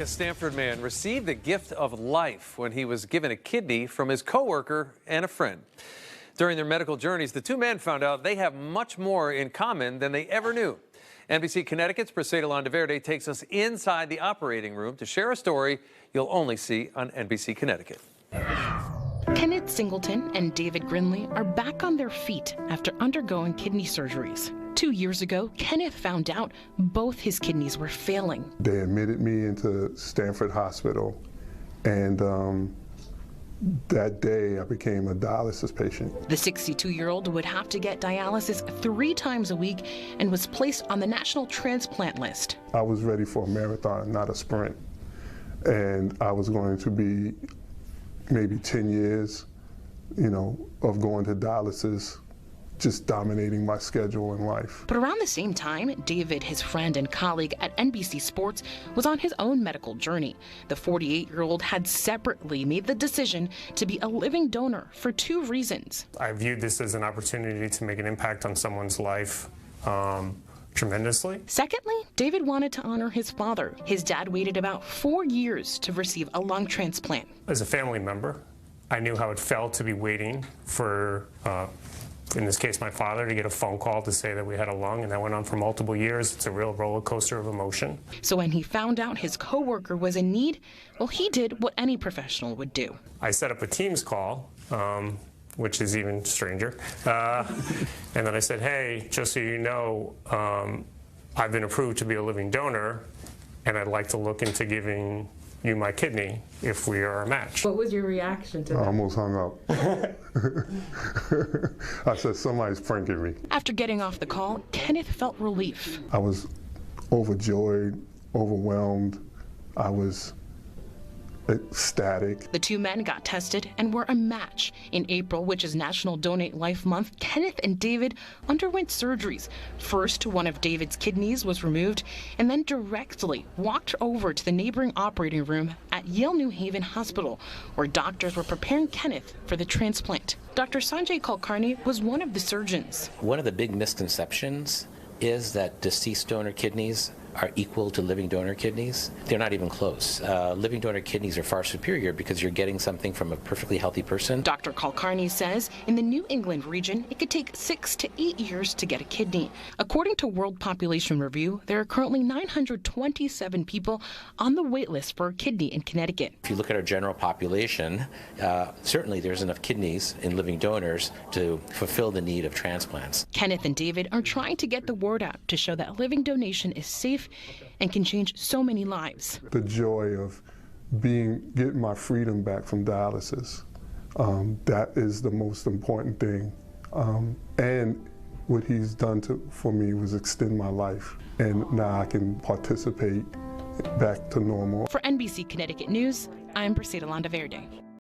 A Stanford man received the gift of life when he was given a kidney from his coworker and a friend. During their medical journeys, the two men found out they have much more in common than they ever knew. NBC Connecticut's Priscilla Landaverde takes us inside the operating room to share a story you'll only see on NBC Connecticut. Kenneth Singleton and David Grinley are back on their feet after undergoing kidney surgeries. 2 years ago, Kenneth found out both his kidneys were failing. They admitted me into Stanford Hospital, and that day I became a dialysis patient. The 62-year-old would have to get dialysis 3 times a week and was placed on the national transplant list. I was ready for a marathon, not a sprint, and I was going to be maybe 10 years, of going to dialysis, just dominating my schedule in life. But around the same time, David, his friend and colleague at NBC Sports, was on his own medical journey. The 48-year-old had separately made the decision to be a living donor for 2 reasons. I viewed this as an opportunity to make an impact on someone's life tremendously. Secondly, David wanted to honor his father. His dad waited about 4 years to receive a lung transplant. As a family member, I knew how it felt to be waiting for in this case, my father, to get a phone call to say that we had a lung, and that went on for multiple years. It's a real roller coaster of emotion. So when he found out his coworker was in need, well, he did what any professional would do. I set up a Teams call, which is even stranger. And then I said, hey, just so you know, I've been approved to be a living donor, and I'd like to look into giving you my kidney if we are a match. What was your reaction to that? I almost hung up. I said, somebody's pranking me. After getting off the call, Kenneth felt relief. I was overjoyed, overwhelmed. I was ecstatic. The 2 men got tested and were a match. In April, which is National Donate Life Month, Kenneth and David underwent surgeries. First, one of David's kidneys was removed and then directly walked over to the neighboring operating room at Yale New Haven Hospital, where doctors were preparing Kenneth for the transplant. Dr. Sanjay Kulkarni was one of the surgeons. One of the big misconceptions is that deceased donor kidneys are equal to living donor kidneys. They're not even close. Living donor kidneys are far superior because you're getting something from a perfectly healthy person. Dr. Kulkarni says in the New England region, it could take 6 to 8 years to get a kidney. According to World Population Review, there are currently 927 people on the wait list for a kidney in Connecticut. If you look at our general population, certainly there's enough kidneys in living donors to fulfill the need of transplants. Kenneth and David are trying to get the word out to show that living donation is safe and can change so many lives. The joy of getting my freedom back from dialysis, that is the most important thing. And what he's done for me was extend my life, and now I can participate back to normal. For NBC Connecticut News, I'm Priscilla Landaverde.